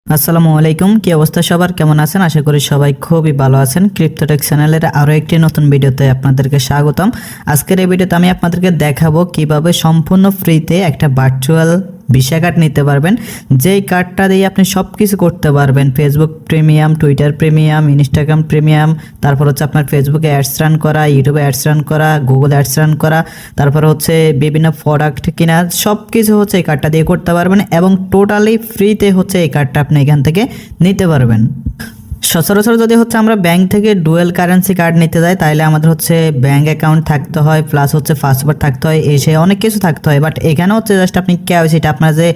আসসালামু আলাইকুম, কি অবস্থা সবার, কেমন আছেন? আশা করি সবাই খুবই ভালো আছেন। ক্রিপ্টোটেক চ্যানেলের আরও একটি নতুন ভিডিওতে আপনাদেরকে স্বাগতম। আজকের এই ভিডিওতে আমি আপনাদেরকে দেখাবো কিভাবে সম্পূর্ণ ফ্রিতে একটা ভার্চুয়াল ভিসা কার্ড নিতে পারবেন, যেই কার্ডটা দিয়ে আপনি সব কিছু করতে পারবেন। Facebook premium, Twitter premium, Instagram premium, তারপর হচ্ছে আপনার ফেসবুকে অ্যাডস রান করা, ইউটিউবে অ্যাডস রান করা, গুগল অ্যাডস রান করা, তারপর হচ্ছে বিভিন্ন প্রোডাক্ট কিনা, সব কিছু হচ্ছে এই কার্ডটা দিয়ে করতে পারবেন এবং টোটালি ফ্রিতে হচ্ছে এই কার্ডটা আপনি এখান থেকে নিতে পারবেন। সচরাচর যদি হচ্ছে আমরা ব্যাংক থেকে ডুয়েল কারেন্সি কার্ড নিতে যাই, তাহলে আমাদের হচ্ছে ব্যাংক অ্যাকাউন্ট থাকতে হয়, প্লাস হচ্ছে পাসওয়ার্ড থাকতে হয়, এসে অনেক কিছু থাকতে হয়। বাট এখানে হচ্ছে জাস্ট আপনি কেওয়াইসিটা, আপনার যে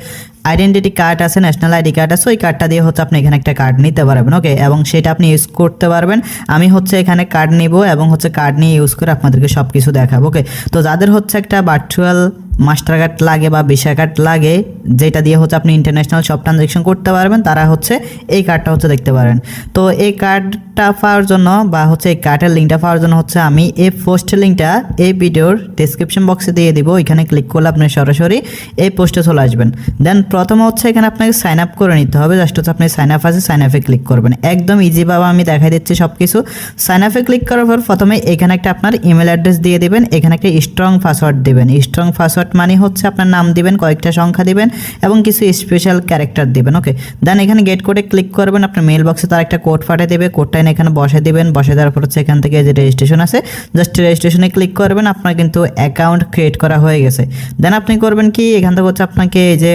আইডেন্টিটি কার্ড আছে, ন্যাশনাল আইডি কার্ড আছে, ওই কার্ডটা দিয়ে হচ্ছে আপনি এখানে একটা কার্ড নিতে পারবেন। ওকে, এবং সেটা আপনি ইউজ করতে পারবেন। আমি হচ্ছে এখানে কার্ড নিব এবং হচ্ছে কার্ড নিয়ে ইউজ করে আপনাদেরকে সব কিছু দেখাবো। ওকে, তো যাদের হচ্ছে একটা ভার্চুয়াল মাস্টার কার্ড লাগে বা ভিসা কার্ড লাগে, যেটা দিয়ে হচ্ছে আপনি ইন্টারন্যাশনাল সব ট্রানজ্যাকশন করতে পারবেন, তারা হচ্ছে এই কার্ডটা হচ্ছে দেখতে পারেন। তো এই কার্ডটা পাওয়ার জন্য বা হচ্ছে এই কার্ডের লিঙ্কটা পাওয়ার জন্য হচ্ছে আমি এই পোস্টের লিঙ্কটা এই ভিডিওর ডেসক্রিপশন বক্সে দিয়ে দিব। এখানে ক্লিক করলে আপনি সরাসরি এই পোস্টে চলে আসবেন। দেন প্রথমে হচ্ছে এখানে আপনাকে সাইন আপ করে নিতে হবে। জাস্ট হচ্ছে আপনি সাইন আপ আছে, সাইন আপে ক্লিক করবেন। একদম ইজিভাবে আমি দেখাই দিচ্ছি সব কিছু। সাইন আপে ক্লিক করার পর প্রথমে এখানে একটা আপনার ইমেল অ্যাড্রেস দিয়ে দিবেন, এখানে একটা স্ট্রং পাসওয়ার্ড দিবেন। স্ট্রং পাসওয়ার্ড মানে হচ্ছে আপনার নাম দিবেন, কয়েকটা সংখ্যা দিবেন এবং কিছু স্পেশাল ক্যারেক্টার দিবেন। ওকে, দেন এখানে গেট কোডে ক্লিক করবেন। আপনার মেল বক্সে তার একটা কোড পাঠিয়ে দেবে, কোডটা এখানে বসে দিবেন। বসে দেওয়ার পর হচ্ছে এখান থেকে যে রেজিস্ট্রেশন আছে, জাস্ট রেজিস্ট্রেশনে ক্লিক করবেন। আপনার কিন্তু অ্যাকাউন্ট ক্রিয়েট করা হয়ে গেছে। দেন আপনি করবেন কি, এখান থেকে হচ্ছে আপনাকে এই যে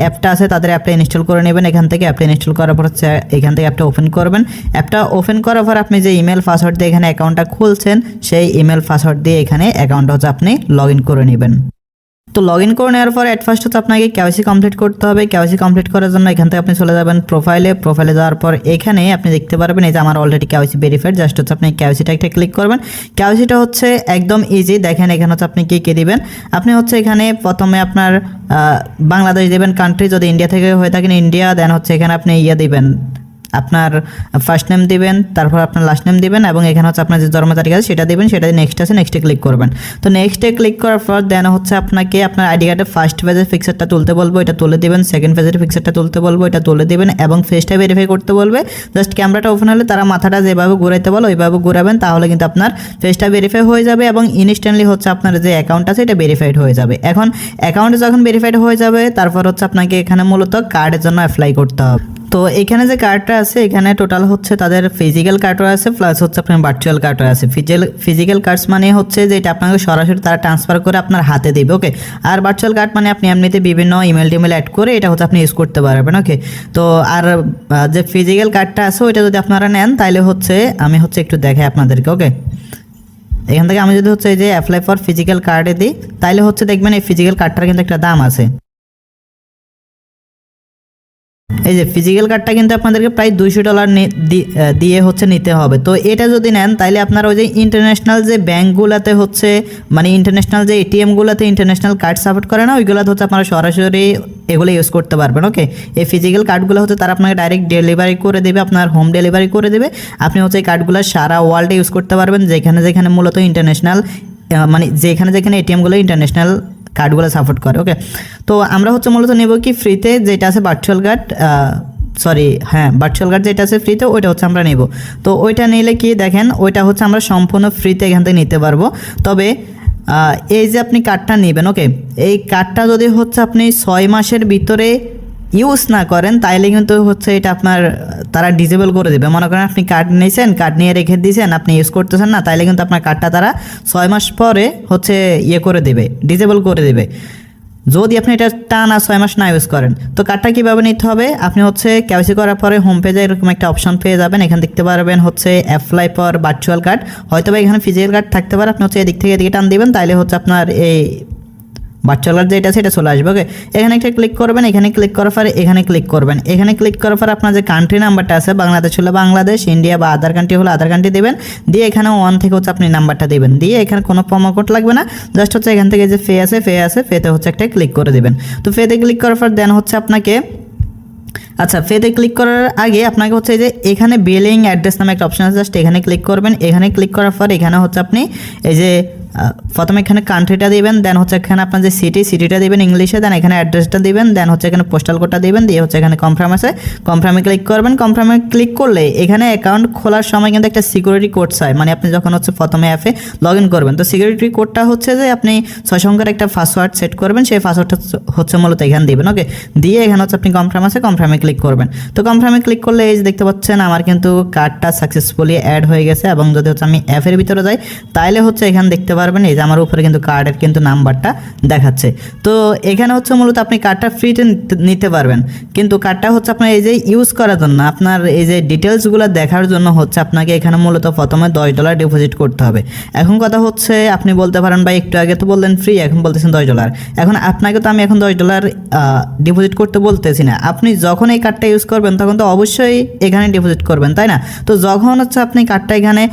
অ্যাপটা আছে, তাদের অ্যাপটা ইনস্টল করে নেবেন। এখান থেকে অ্যাপটা ইনস্টল করার পর হচ্ছে এখান থেকে অ্যাপটা ওপেন করবেন। অ্যাপটা ওপেন করার পর আপনি যে ইমেল পাসওয়ার্ড দিয়ে এখানে অ্যাকাউন্টটা খুলছেন, সেই ইমেল পাসওয়ার্ড দিয়ে এখানে অ্যাকাউন্টটা হচ্ছে আপনি লগ ইন করে নেবেন। তো লগ ইন করে নেওয়ার পর অ্যাট ফার্স্ট হচ্ছে আপনাকে কেওয়াইসি কমপ্লিট করতে হবে। কেওয়াইসি কমপ্লিট করার জন্য এখান থেকে আপনি চলে যাবেন প্রোফাইলে যাওয়ার পর এখানে আপনি দেখতে পারবেন এই যে আমার অলরেডি কেওয়াইসি ভেরিফাইড। জাস্ট হচ্ছে আপনি কেওয়াইসিটা একটা ক্লিক করবেন। কেওয়াইসিটা হচ্ছে একদম ইজি। দেখেন এখানে হচ্ছে আপনি কী দিবেন। আপনি হচ্ছে এখানে প্রথমে আপনার বাংলাদেশ দেবেন, কান্ট্রি যদি ইন্ডিয়া থেকে হয়ে থাকেন ইন্ডিয়া। দেন হচ্ছে এখানে আপনি দিবেন, আপনার ফার্স্ট নেম দিবেন, তারপর আপনার লাস্ট নেম দিবেন এবং এখানে হচ্ছে আপনার যে জন্ম তারিখ আছে সেটা দিবেন। সেটা নেক্সট আছে, নেক্সটে ক্লিক করবেন। তো নেক্সটে ক্লিক করার পর দেন হচ্ছে আপনাকে আপনার আইডি কার্ডের ফার্স্ট পেজের পিকচারটা তুলতে বলবো, এটা তুলে দিবেন। সেকেন্ড পেজের পিকচারটা তুলতে বলবো, এটা তুলে দিবেন এবং ফেসটা ভেরিফাই করতে বলবে। জাস্ট ক্যামেরাটা ওপেন হলে তারা মাথাটা যেভাবে ঘুরাইতে বলো ওইভাবে ঘুরাবেন, তাহলে কিন্তু আপনার ফেসটা ভেরিফাই হয়ে যাবে এবং ইনস্ট্যান্টলি হচ্ছে আপনার যে অ্যাকাউন্ট আছে এটা ভেরিফাইড হয়ে যাবে। এখন অ্যাকাউন্টে যখন ভেরিফাইড হয়ে যাবে, তারপর হচ্ছে আপনাকে এখানে মূলত কার্ডের জন্য অ্যাপ্লাই করতে হবে। তো এখানে যে কার্ডটা আছে, এখানে টোটাল হচ্ছে তাদের ফিজিক্যাল কার্ডও আছে, প্লাস হচ্ছে আপনার ভার্চুয়াল কার্ডও আছে। ফিজিক্যাল কার্ডস মানে হচ্ছে যে এটা আপনাকে সরাসরি তারা ট্রান্সফার করে আপনার হাতে দেবে। ওকে, আর ভার্চুয়াল কার্ড মানে আপনি এমনিতে বিভিন্ন ইমেল টিমেল অ্যাড করে এটা হচ্ছে আপনি ইউজ করতে পারবেন। ওকে, তো আর যে ফিজিক্যাল কার্ডটা আছে ওইটা যদি আপনারা নেন তাহলে হচ্ছে আমি হচ্ছে একটু দেখাই আপনাদেরকে। ওকে, এখান থেকে আমি যদি হচ্ছে এই যে অ্যাপ্লাই ফর ফিজিক্যাল কার্ডে দিই, তাহলে হচ্ছে দেখবেন এই ফিজিক্যাল কার্ডটার কিন্তু একটা দাম আছে। এই যে ফিজিক্যাল কার্ডটা কিন্তু আপনাদেরকে প্রায় $200 দিয়ে হচ্ছে নিতে হবে। তো এটা যদি নেন তাহলে আপনার ওই যে ইন্টারন্যাশনাল যে ব্যাঙ্কগুলোতে হচ্ছে মানে ইন্টারন্যাশনাল যে এটিএমগুলোতে ইন্টারন্যাশনাল কার্ড সাপোর্ট করে না, ওইগুলোতে হচ্ছে আপনারা সরাসরি এগুলো ইউজ করতে পারবেন। ওকে, এই ফিজিক্যাল কার্ডগুলো হচ্ছে তারা আপনাকে ডাইরেক্ট ডেলিভারি করে দেবে, আপনার হোম ডেলিভারি করে দেবে। আপনি হচ্ছে এই কার্ডগুলো সারা ওয়ার্ল্ডে ইউজ করতে পারবেন, যেখানে যেখানে মূলত ইন্টারন্যাশনাল মানে যেখানে যেখানে এটিএমগুলো ইন্টারন্যাশনাল কার্ডগুলো সাপোর্ট করে। ওকে, তো আমরা হচ্ছে মূলত নেব কি ফ্রিতে যেটা আছে ভার্চুয়াল কার্ড, ভার্চুয়াল কার্ড যেটা আছে ফ্রিতে ওইটা হচ্ছে আমরা নেব। তো ওইটা নিলে কি দেখেন, ওইটা হচ্ছে আমরা সম্পূর্ণ ফ্রিতে এখান থেকে নিতে পারবো। তবে এই যে আপনি কার্ডটা নেবেন, ওকে, এই কার্ডটা যদি হচ্ছে আপনি 6 মাসের ভিতরে ইউজ না করেন তাইলে কিন্তু হচ্ছে এটা আপনার তারা ডিসেবল করে দেবে। মনে করেন আপনি কার্ড নিয়েছেন, কার্ড নিয়ে রেখে দিয়েছেন, আপনি ইউজ করতেছেন না, তাইলে কিন্তু আপনার কার্ডটা তারা 6 মাস পরে হচ্ছে করে দেবে, ডিসেবল করে দেবে, যদি আপনি এটা টানা 6 মাস না ইউজ করেন। তো কার্ডটা কীভাবে নিতে হবে, আপনি হচ্ছে কেওয়াইসি করার পরে হোম পেজে এরকম একটা অপশন পেয়ে যাবেন। এখানে দেখতে পারবেন হচ্ছে অ্যাপ্লাই ফর ভার্চুয়াল কার্ড, হয়তো বা এখানে ফিজিক্যাল কার্ড থাকতে পারে। আপনি হচ্ছে এদিক থেকে এদিকে টান দিবেন, তাইলে হচ্ছে আপনার এই ভার্চুয়াল কার্ড যেটা সেটা চলে আসবে। ওকে, এখানে একটা ক্লিক করবেন, এখানে ক্লিক করার পরে এখানে ক্লিক করবেন। এখানে ক্লিক করার পরে আপনার যে কান্ট্রি নাম্বারটা আছে, বাংলাদেশ হলে বাংলাদেশ, ইন্ডিয়া বা আদার কান্ট্রি হলে আদার কান্ট্রি দেবেন। দিয়ে এখানে 1 থেকে হচ্ছে আপনি নাম্বারটা দেবেন। দিয়ে এখানে কোনো প্রোমো কোড লাগবে না, জাস্ট হচ্ছে এখান থেকে যে ফেতে হচ্ছে একটা ক্লিক করে দেবেন। তো ফেতে ক্লিক করার পর দেন হচ্ছে আপনাকে ফেতে ক্লিক করার আগে আপনাকে হচ্ছে যে এখানে বিলিং অ্যাড্রেস নামে একটা অপশন আছে, জাস্ট এখানে ক্লিক করবেন। এখানে ক্লিক করার পর এখানে হচ্ছে আপনি এই যে প্রথমে এখানে কান্ট্রিটা দিবেন, দেন হচ্ছে এখানে আপনার যে সিটিটা দিবেন ইংলিশে, দেন এখানে অ্যাড্রেসটা দিবেন, দেন হচ্ছে এখানে পোস্টাল কোডটা দিবেন, দিয়ে হচ্ছে এখানে কনফার্ম আছে, কনফার্মে ক্লিক করবেন। কনফার্মে ক্লিক করলে এখানে অ্যাকাউন্ট খোলার সময় কিন্তু একটা সিকিউরিটি কোড চাই, মানে আপনি যখন হচ্ছে প্রথমে অ্যাপে লগ ইন করবেন, তো সিকিউরিটি কোডটা হচ্ছে যে আপনি 6 সংখ্যার একটা পাসওয়ার্ড সেট করবেন, সেই পাসওয়ার্ডটা হচ্ছে মূলত এখানে দিবেন। ওকে, দিয়ে এখানে হচ্ছে আপনি কনফার্ম আছে, কনফার্মে ক্লিক করবেন। তো কনফার্মে ক্লিক করলে এই যে দেখতে পাচ্ছেন আমার কিন্তু কার্ডটা সাকসেসফুলি অ্যাড হয়ে গেছে। এবং যদি হচ্ছে আমি অ্যাপের ভিতরে যাই তাহলে হচ্ছে এখানে দেখতে পারবেন এই যে আমার উপরে কিন্তু কার্ডের কিন্তু নাম্বারটা দেখাচ্ছে। তো এখানে হচ্ছে মূলত আপনি কার্ডটা ফ্রিতে নিতে পারবেন, কিন্তু কার্ডটা হচ্ছে আপনার এই যে ইউজ করার জন্য আপনার এই যে ডিটেলসগুলো দেখার জন্য হচ্ছে আপনাকে এখানে মূলত প্রথমে $10 ডিপোজিট করতে হবে। এখন কথা হচ্ছে আপনি বলতে পারেন ভাই একটু আগে তো বললেন ফ্রি, এখন বলতেছেন $10। এখন আপনাকে তো আমি এখন $10 ডিপোজিট করতে বলতেছি না, আপনি যখন এই কার্ডটা ইউজ করবেন তখন তো অবশ্যই এখানে ডিপোজিট করবেন, তাই না? তো যখন হচ্ছে আপনি কার্ডটা এখানে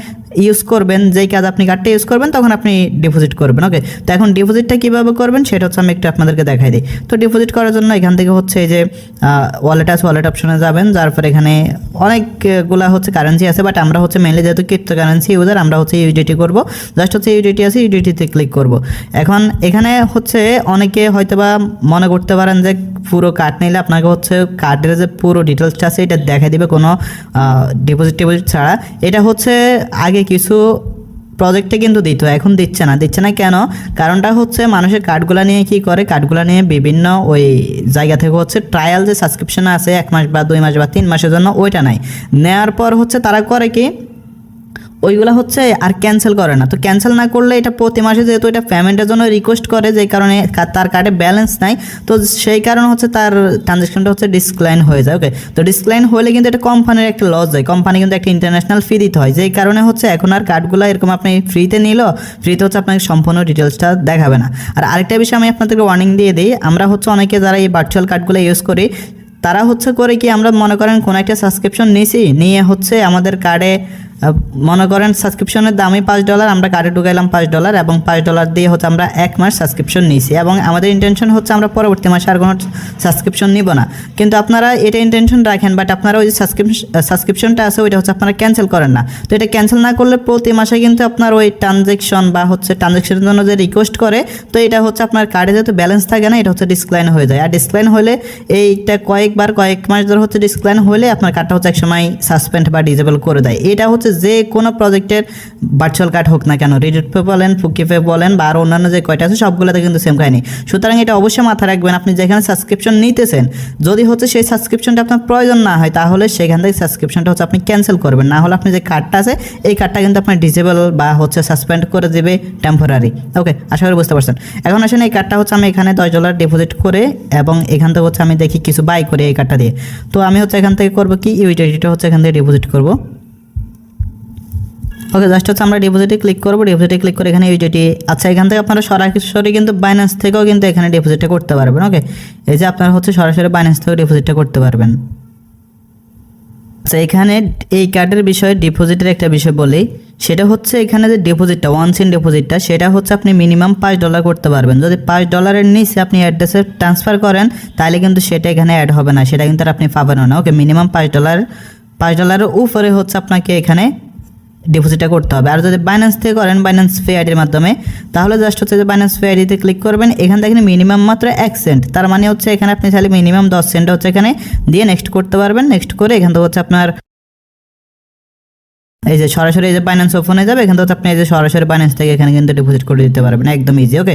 ইউজ করবেন, যেই কাজ আপনি কার্ডটা ইউজ করবেন তখন আপনি ডিপোজিট করবেন। ওকে, তো এখন ডিপোজিটটা কীভাবে করবেন সেটা হচ্ছে আমি একটু আপনাদেরকে দেখাই দিই। তো ডিপোজিট করার জন্য এখান থেকে হচ্ছে এই যে ওয়ালেট অপশনে যাবেন, যার পর এখানে অনেকগুলা হচ্ছে কারেন্সি আছে, বাট আমরা হচ্ছে মেনলি যেহেতু ক্রিপ্টো কারেন্সি ইউজার আমরা হচ্ছে ইউডিটি করব। জাস্ট হচ্ছে ইউডিটি আছে, ইউডিটিতে ক্লিক করব। এখন এখানে হচ্ছে অনেকে হয়তোবা মনে করতে পারেন যে পুরো কার্ড নিলে আপনাকে হচ্ছে কার্ডের যে পুরো ডিটেলসটা আছে এটা দেখা দিবে কোনো ডিপোজিট ছাড়া। এটা হচ্ছে আগে কিছু প্রজেক্টে কিন্তু দিত, এখন দিচ্ছে না কেন? কারণটা হচ্ছে মানুষের কার্ডগুলো নিয়ে কি করে, কার্ডগুলো নিয়ে বিভিন্ন ওই জায়গা থেকে হচ্ছে ট্রায়াল যে সাবস্ক্রিপশন আছে 1 মাস বা 2 মাস বা 3 মাসের জন্য, ওইটা নাই। নেওয়ার পর হচ্ছে তারা করে কি ওইগুলো হচ্ছে আর ক্যান্সেল করে না। তো ক্যান্সেল না করলে এটা প্রতি মাসে যেহেতু এটা পেমেন্টের জন্য রিকোয়েস্ট করে, যেই কারণে তার কার্ডে ব্যালেন্স নাই, তো সেই কারণে হচ্ছে তার ট্রানজ্যাকশনটা হচ্ছে ডিসক্লাইন হয়ে যায়। ওকে, তো ডিসক্লাইন হলে কিন্তু এটা কোম্পানির একটা লস যায়, কোম্পানি কিন্তু একটা ইন্টারন্যাশনাল ফি দিতে হয়, যেই কারণে হচ্ছে এখন আর কার্ডগুলো এরকম আপনি ফ্রিতে ফ্রিতে হচ্ছে আপনাকে সম্পূর্ণ ডিটেলসটা দেখাবে না। আর আরেকটা বিষয় আমি আপনাদেরকে ওয়ার্নিং দিয়ে দিই, আমরা হচ্ছে অনেকে যারা এই ভার্চুয়াল কার্ডগুলো ইউজ করি তারা হচ্ছে করে কি, আমরা মনে করেন কোনো একটা সাবস্ক্রিপশন নিয়ে হচ্ছে আমাদের কার্ডে মনে করেন সাবস্ক্রিপশনের দামই $5, আমরা কার্ডে ঢুকাইলাম $5 এবং $5 দিয়ে হচ্ছে আমরা 1 মাস সাবস্ক্রিপশন নিয়েছি, এবং আমাদের ইন্টেনশন হচ্ছে আমরা পরবর্তী মাসে আর কোনো সাবস্ক্রিপশন নিব না। কিন্তু আপনারা এটা ইন্টেনশন রাখেন, বাট আপনারা ওই যে সাবস্ক্রিপশনটা আছে ওইটা হচ্ছে আপনারা ক্যান্সেল করেন না। তো এটা ক্যান্সেল না করলে প্রতি মাসে কিন্তু আপনার ওই ট্রানজ্যাকশন বা হচ্ছে ট্রানজ্যাকশনের জন্য যে রিকোয়েস্ট করে, তো এটা হচ্ছে আপনার কার্ডে যেহেতু ব্যালেন্স থাকে না, এটা হচ্ছে ডিসক্লাইন হয়ে যায়। আর ডিসক্লাইন হলে এইটা কয়েক মাস ধরে হচ্ছে ডিসক্লাইন হলে আপনার কার্ডটা হচ্ছে একসময় সাসপেন্ড বা ডিজেবল করে দেয়। এটা হচ্ছে যে কোনো প্রজেক্টের ভার্চুয়াল কার্ড হোক না কেন, রিডিট পে বলেন, ফুকিপে বলেন বা আর অন্যান্য যে কয়টা আছে সবগুলোতে কিন্তু সেম কাহিনি। সুতরাং এটা অবশ্যই মাথায় রাখবেন, আপনি যেখানে সাবস্ক্রিপশন নিতেছেন যদি হচ্ছে সেই সাবস্ক্রিপশনটা আপনার প্রয়োজন না হয় তাহলে সেখান থেকে সাবস্ক্রিপশনটা হচ্ছে আপনি ক্যান্সেল করবেন, না হলে আপনি যে কার্ডটা আছে এই কার্ডটা কিন্তু আপনার ডিজেবল বা হচ্ছে সাসপেন্ড করে দেবে টেম্পোরারি। ওকে, আশা করি বুঝতে পারছেন। এখন আসেন এই কার্ডটা হচ্ছে আমি এখানে $10 ডিপোজিট করে এবং এখান থেকে হচ্ছে আমি দেখি কিছু বাই করি এই কার্ডটা দিয়ে। তো আমি হচ্ছে এখান থেকে করবো কি, ইউটিলিটিটা হচ্ছে এখান থেকে ডিপোজিট করবো। ওকে, জাস্ট হচ্ছে আমরা ডিপোজিটে ক্লিক করবো, ডিপোজিটে ক্লিক করে এখানে ইউডিটি। আচ্ছা, এখান থেকে আপনারা সরাসরি কিন্তু বাইন্যান্স থেকেও কিন্তু এখানে ডিপোজিটটা করতে পারবেন। ওকে, এই যে আপনারা হচ্ছে সরাসরি বাইন্যান্স থেকে ডিপোজিটটা করতে পারবেন। আচ্ছা, এখানে এই কার্ডের বিষয়ে ডিপোজিটের একটা বিষয় বলি, সেটা হচ্ছে এখানে যে ডিপোজিটটা ওয়ান্স ইন ডিপোজিটটা সেটা হচ্ছে আপনি মিনিমাম $5 করতে পারবেন। যদি $5 নিচে আপনি অ্যাড্রেসে ট্রান্সফার করেন তাহলে কিন্তু সেটা এখানে অ্যাড হবে না, সেটা কিন্তু আর আপনি পাবেন না। ওকে, মিনিমাম $5 উপরে হচ্ছে আপনাকে এখানে ডিপোজিটটা করতে হবে। আর যদি বাইন্যান্স থেকে করেন বাইন্যান্স পে আইডির মাধ্যমে, তাহলে জাস্ট হচ্ছে যে বাইন্যান্স পে আইডিতে ক্লিক করবেন, এখান থেকে মিনিমাম মাত্র 1 সেন্ট, তার মানে হচ্ছে এখানে আপনি চাইলে মিনিমাম 10 সেন্ট হচ্ছে এখানে দিয়ে নেক্সট করতে পারবেন। নেক্সট করে এখান থেকে হচ্ছে আপনার এই যে সরাসরি এই যে বাইন্যান্স ওপেন হয়ে যাবে, এখান থেকে আপনি এই যে সরাসরি বাইন্যান্স থেকে এখানে কিন্তু ডিপোজিট করে দিতে পারবেন, একদম ইজি। ওকে,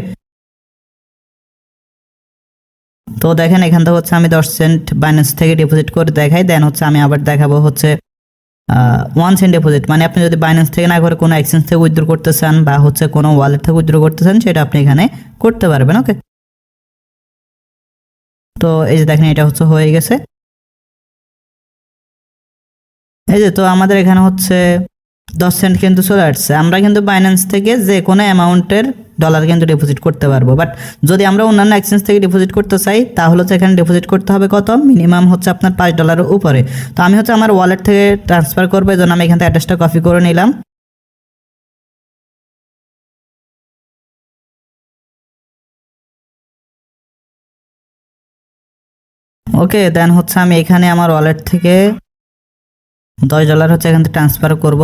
তো দেখেন এখান থেকে হচ্ছে আমি 10 সেন্ট বাইন্যান্স থেকে ডিপোজিট করে দেখাই, দেন হচ্ছে আমি আবার দেখাবো হচ্ছে 1 সেন্ট ডিপোজিট, মানে আপনি যদি বাইন্যান্স থেকে না করে কোনো এক্সচেঞ্জ থেকে উইথড্র করতে চান বা হচ্ছে কোনো ওয়ালেট থেকে উইথড্র করতে চান সেটা আপনি এখানে করতে পারবেন। ওকে, তো এই যে দেখেন এটা হচ্ছে হয়ে গেছে। এই যে তো আমাদের এখানে হচ্ছে 10 সেন্ট কিন্তু চলে আসছে। আমরা কিন্তু বাইন্যান্স থেকে যে কোনো অ্যামাউন্টের ডলার কিন্তু ডিপোজিট করতে পারবো, বাট যদি আমরা অন্যান্য এক্সচেঞ্জ থেকে ডিপোজিট করতে চাই তাহলে হচ্ছে এখানে ডিপোজিট করতে হবে কত, মিনিমাম হচ্ছে আপনার $5 উপরে। তো আমি হচ্ছে আমার ওয়ালেট থেকে ট্রান্সফার করবো, এই জন্য আমি এখান থেকে অ্যাড্রেসটা কপি করে নিলাম। ওকে, দেন হচ্ছে আমি এখানে আমার ওয়ালেট থেকে $10 হচ্ছে এখান থেকে ট্রান্সফার করব।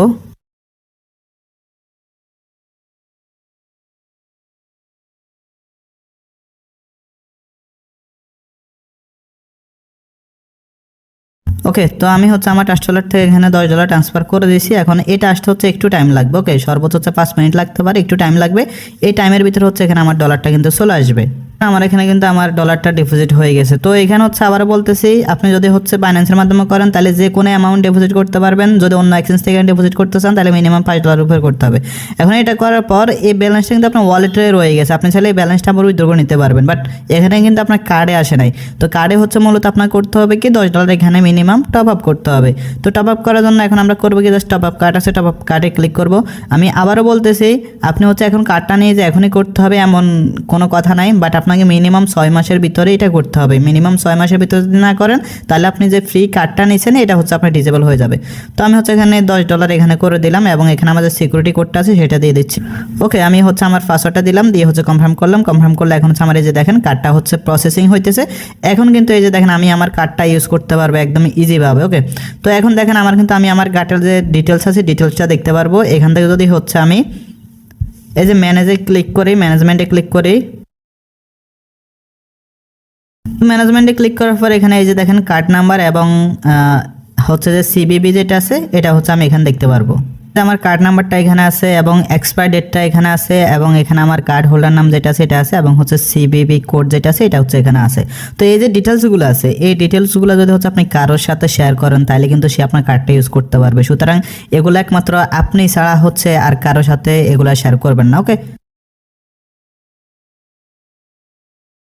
ওকে, তো আমি হচ্ছে আমার ট্রাস্ট ওয়ালেট থেকে এখানে $10 ট্রান্সফার করে দিয়েছি। এখন এটা আসতে হচ্ছে একটু টাইম লাগবে। ওকে, সর্বোচ্চ হচ্ছে 5 মিনিট লাগতে পারে, একটু টাইম লাগবে। এই টাইমের ভিতরে হচ্ছে এখানে আমার ডলারটা কিন্তু চলে আসবে। আমার এখানে কিন্তু আমার ডলারটা ডিপোজিট হয়ে গেছে। তো এখানে হচ্ছে আবারও বলতেছি, আপনি যদি হচ্ছে বাইন্যান্সের মাধ্যমে করেন তাহলে যে কোনো অ্যামাউন্ট ডিপোজিট করতে পারবেন। যদি অন্য এক্সচেঞ্জ থেকে ডিপোজিট করতে চান তাহলে মিনিমাম $5 উপরে করতে হবে। এখন এটা করার পর এই ব্যালেন্সটা কিন্তু আপনার ওয়ালেটে রয়ে গেছে, আপনি চাইলে এই ব্যালেন্সটা আবার উইথড্র করে নিতে পারবেন। বাট এখানে কিন্তু আপনার কার্ডে আসে নাই। তো কার্ডে হচ্ছে মূলত আপনার করতে হবে কি $10 এখানে মিনিমাম টপ আপ করতে হবে। তো টপ আপ করার জন্য এখন আমরা করবো কি, জাস্ট টপ আপ কার্ড আছে, টপ আপ কার্ডে ক্লিক করব। আমি আবারও বলতেছি, আপনি হচ্ছে এখন কার্ডটা নিয়ে যে এখনই করতে হবে এমন কোনো কথা নাই, বাট আপনাকে মিনিমাম 6 মাসের ভিতরে এটা করতে হবে। মিনিমাম 6 মাসের ভিতরে যদি না করেন তাহলে আপনি যে ফ্রি কার্ডটা নিয়েছেন এটা হচ্ছে আপনার ডিসেবল হয়ে যাবে। তো আমি হচ্ছে এখানে $10 এখানে করে দিলাম এবং এখানে আমাদের সিকিউরিটি কোডটা আছে সেটা দিয়ে দিচ্ছি। ওকে, আমি হচ্ছে আমার পাসওয়ার্ডটা দিলাম, দিয়ে হচ্ছে কনফার্ম করলাম। কনফার্ম করলে এখন হচ্ছে আমার এই যে দেখেন কার্ডটা হচ্ছে প্রসেসিং হইতেছে। এখন কিন্তু এই যে দেখেন আমি আমার কার্ডটা ইউজ করতে পারবো একদম ইজিভাবে। ওকে, তো এখন দেখেন আমার কিন্তু আমি আমার কার্ডের যে ডিটেলস আছে ডিটেলসটা দেখতে পারবো। এখান থেকে যদি হচ্ছে আমি এই যে ম্যানেজে ক্লিক করি, ম্যানেজমেন্টে ক্লিক করি, ম্যানেজমেন্টে ক্লিক করার পর এখানে এই যে দেখেন কার্ড নাম্বার এবং হচ্ছে যে সিবিবি যেটা আছে এটা হচ্ছে আমি এখানে দেখতে পারবো। আমার কার্ড নাম্বারটা এখানে আছে এবং এক্সপায়ার ডেটটা এখানে আছে এবং এখানে আমার কার্ড হোল্ডার নাম যেটা আছে এটা আছে এবং হচ্ছে সিবিবি কোড যেটা আছে এটা হচ্ছে এখানে আছে। তো এই যে ডিটেলসগুলো আছে এই ডিটেলসগুলো যদি হচ্ছে আপনি কারোর সাথে শেয়ার করেন তাহলে কিন্তু সে আপনার কার্ডটা ইউজ করতে পারবে। সুতরাং এগুলো একমাত্র আপনি ছাড়া হচ্ছে আর কারোর সাথে এগুলো শেয়ার করবেন না। ওকে,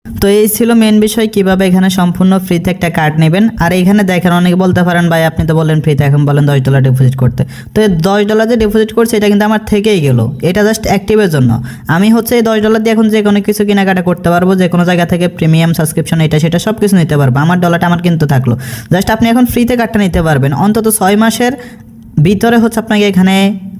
তো এই ছিল মেন বিষয়, কিভাবে এখানে সম্পূর্ণ ফ্রিতে একটা কার্ড নেবেন। আর এখানে দেখেন অনেকে বলতে পারেন ভাই আপনি তো বললেন ফ্রিতে, এখন বলেন $10 ডিপোজিট করতে। তো এই $10 যে ডিপোজিট করছে এটা কিন্তু আমার থেকেই গেল, এটা জাস্ট অ্যাক্টিভের জন্য। আমি হচ্ছে এই $10 দিয়ে এখন যে কোনো কিছু কেনাকাটা করতে পারবো, যে কোনো জায়গা থেকে প্রিমিয়াম সাবস্ক্রিপশন এটা সেটা সব কিছু নিতে পারবো। আমার ডলারটা আমার কিন্তু থাকলো, জাস্ট আপনি এখন ফ্রিতে কার্ডটা নিতে পারবেন। অন্তত 6 মাসের ভিতরে হচ্ছে আপনাকে এখানে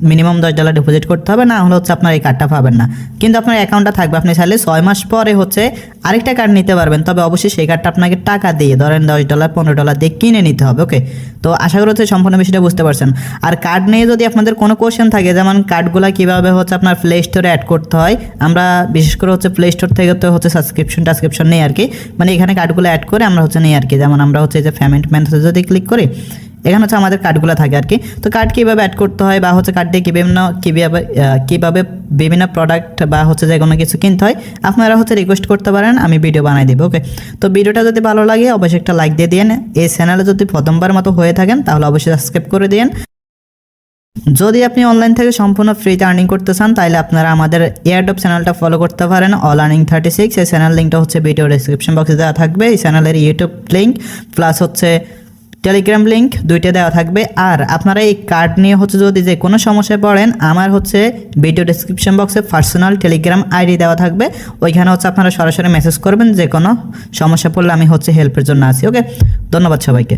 মিনিমাম $10 ডিপোজিট করতে হবে, না হলে হচ্ছে আপনার এই কার্ডটা পাবেন না। কিন্তু আপনার অ্যাকাউন্টটা থাকবে, আপনি চাইলে 6 মাস পরে হচ্ছে আরেকটা কার্ড নিতে পারবেন। তবে অবশ্যই সেই কার্ডটা আপনাকে টাকা দিয়ে ধরেন $10 $15 দিয়ে কিনে নিতে হবে। ওকে, তো আশা করি হচ্ছে সম্পূর্ণ বিষয়টা বুঝতে পারছেন। আর কার্ড নিয়ে যদি আপনাদের কোনো কোয়েশ্চেন থাকে, যেমন কার্ডগুলো কীভাবে হচ্ছে আপনার প্লে স্টোরে অ্যাড করতে হয়, আমরা বিশেষ করে হচ্ছে প্লে স্টোর থেকে তো হচ্ছে সাবস্ক্রিপশন নেই আর কি, মানে এখানে কার্ডগুলো অ্যাড করে আমরা হচ্ছে নেই আর কি। যেমন আমরা হচ্ছে যে পেমেন্ট মেথডে যদি ক্লিক করি এখানে হচ্ছে আমাদের কার্ডগুলো থাকে আর কি। তো কার্ড কীভাবে অ্যাড করতে হয় বা হচ্ছে কার্ড দিয়ে কীভাবে বিভিন্ন প্রোডাক্ট বা হচ্ছে যে কোনো কিছু কিনতে হয় আপনারা হচ্ছে রিকোয়েস্ট করতে পারেন, আমি ভিডিও বানাই দেবো। ওকে, তো ভিডিওটা যদি ভালো লাগে অবশ্যই একটা লাইক দিয়ে দিন। এই চ্যানেলে যদি প্রথমবার মতো হয়ে থাকেন তাহলে অবশ্যই সাবস্ক্রাইব করে দিন। যদি আপনি অনলাইন থেকে সম্পূর্ণ ফ্রিতে আর্নিং করতে চান তাহলে আপনারা আমাদের এয়ারড্রপ চ্যানেলটা ফলো করতে পারেন, অল আর্নিং 36। এই চ্যানেল লিঙ্কটা হচ্ছে ভিডিও ডেসক্রিপশন বক্সে দেওয়া থাকবে। এই চ্যানেলের ইউটিউব লিঙ্ক প্লাস হচ্ছে টেলিগ্রাম লিঙ্ক দুইটা দেওয়া থাকবে। আর আপনারা এই কার্ড নিয়ে হচ্ছে যদি যে কোনো সমস্যায় পড়েন আমার হচ্ছে ভিডিও ডেসক্রিপশন বক্সে পার্সোনাল টেলিগ্রাম আইডি দেওয়া থাকবে, ওইখানে হচ্ছে আপনারা সরাসরি মেসেজ করবেন, যে কোনো সমস্যা পড়লে আমি হচ্ছে হেল্পের জন্য আছি। ওকে, ধন্যবাদ সবাইকে।